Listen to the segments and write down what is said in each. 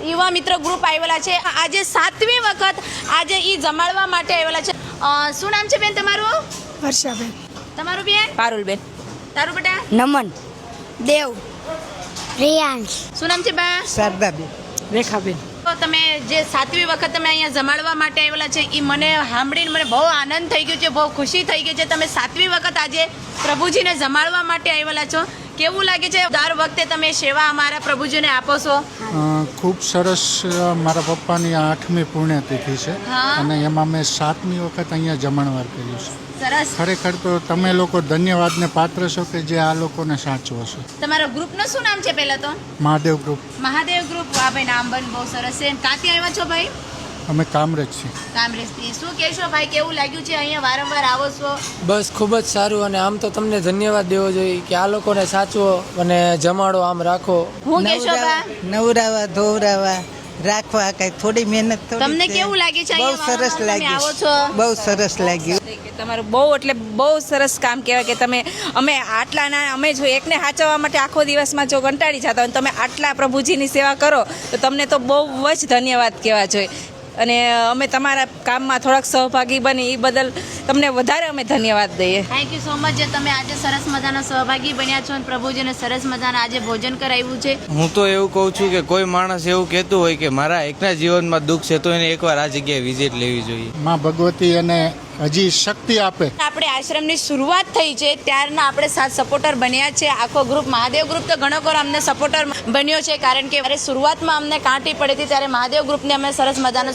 યુવા મિત્ર ગ્રુપ આવેલા છે. આજે 7મી વખત આજે ઈ જમાડવા માટે આવેલા છે. શું નામ છે બેન તમારું? વર્ષાબેન. તમારું બેન? પારુલબેન. તારું બેટા? નમન. દેવ. રિયાંશ. શું નામ છે બા? શારદાબેન. રેખાબેન. તો તમે જે 7મી વખત તમે અહીંયા જમાડવા માટે આવેલા છે એ મને સાંભળીને મને બહુ આનંદ થઈ ગયો છે, બહુ ખુશી થઈ ગઈ છે. તમે 7મી વખત આજે પ્રભુજીને જમાડવા માટે આવેલા છો. કેવું લાગે છે દર વખતે તમે સેવા અમારા પ્રભુજીને આપો છો? ખૂબ સરસ. મારા પપ્પાની 8મી પુણ્યતિથિ છે હા. અને એમાં મેં 7મી વખત અહીંયા જમણવાર કર્યું છે. સરસ. ખરેખર તો તમે લોકો ધન્યવાદને પાત્ર છો કે જે આ લોકોને સાચવો છો. તમારા ગ્રુપનું શું નામ છે પહેલા તો? મહાદેવ ગ્રુપ. મહાદેવ ગ્રુપ. વાહ ભાઈ, નામ પણ બહુ સરસ છે. ક્યાંથી આવ્યા છો ભાઈ? અમે કામરેજ છીએ. કામરેજથી. શું કહેશો ભાઈ, કેવું લાગ્યું છે અહીંયા વારંવાર આવો છો? બસ ખૂબ જ સારું. અને આમ તો તમને ધન્યવાદ દેવો જોઈએ કે આ લોકોને સાચવો અને જમાડો, આમ રાખો. હું કહેશો બા? નવરાવા ધોવરાવા રાખવા કઈ થોડી મહેનત થોડી તમને છે. કેવું લાગે છે બહુ અહીંયા સરસ વારંવાર તમે આવો છો? લાગ્યું, બહુ સરસ લાગ્યું. કે તમારું બહુ એટલે બહુ સરસ કામ કહેવાય કે તમે અમે આટલાના અમે જો એકને સાચવવા માટે આખો દિવસમાં જો કંટાળી જતા હોય તમે આટલા પ્રભુજીની સેવા કરો તો તમને તો બહુ જ ધન્યવાદ કહેવા જોઈએ. અને અમે તમારા કામમાં થોડાક સહભાગી બની એ બદલ તમને વધારે અમે ધન્યવાદ દઈએ. થેન્ક યુ સો મચ જે તમે આજે સરસ મજાના સહભાગી બન્યા છો અને પ્રભુજીને સરસ મજાના આજે ભોજન કરાવ્યું છે. હું તો એવું કહું છું કે કોઈ માણસ એવું કહેતું હોય કે મારા એકના જીવનમાં દુઃખ છે તો એને એકવાર આ જગ્યાએ વિઝિટ લેવી જોઈએ. માં ભગવતી એને હજી શક્તિ આપે. આપણે આશ્રમની શરૂઆત થઈ છે ત્યારના આપણે 7 સપોર્ટર બન્યા છે. આખો ગ્રુપ મહાદેવ ગ્રુપ તો ઘણો ખરો અમને સપોર્ટર બન્યો છે, કારણ કે જ્યારે શરૂઆતમાં અમને કાંટી પડી હતી ત્યારે મહાદેવ ગ્રુપને અમે સરસ મજાનો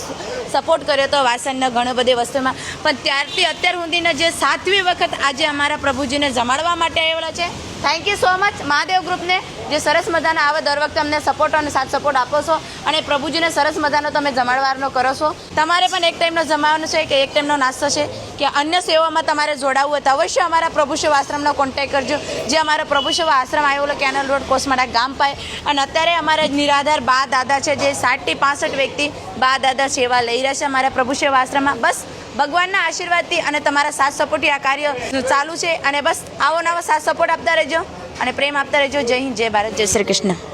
સપોર્ટ કર્યો હતો વાસણના ઘણી બધી વસ્તુમાં. પણ ત્યારથી અત્યાર સુધીના જે 7મી વખત આજે અમારા પ્રભુજીને જમાડવા માટે આવેલા છે. Thank you so much Mahadev ગ્રુપને જે સરસ મજાના આવા દર વખતે અમને સપોર્ટ અને સાથ સપોર્ટ આપો છો અને પ્રભુજીને સરસ મજાનો તમે જમાડવારનો કરો છો. તમારે પણ એક ટાઈમનો જમાવાનો છે કે એક ટાઈમનો નાસ્તો છે કે અન્ય સેવામાં તમારે જોડાવવું હોય તો અવશ્ય અમારા પ્રભુ સેવા આશ્રમનો કોન્ટેક્ટ કરજો. જે અમારા પ્રભુ સેવા આશ્રમ આવેલો કેનલ રોડ કોસમાડા ગામ પાય. અને અત્યારે અમારા નિરાધાર બા દાદા છે જે 60 થી 65 વ્યક્તિ બા દાદા સેવા લઈ રહ્યા છે અમારા પ્રભુ સેવા આશ્રમમાં. બસ ભગવાનના આશીર્વાદથી અને તમારા સાથ સપોર્ટથી આ કાર્ય ચાલુ છે અને બસ આવો નવો સાથ સપોર્ટ આપતા રહેજો અને પ્રેમ આપતા રહેજો. જય હિન્દ, જય ભારત, જય શ્રી કૃષ્ણ.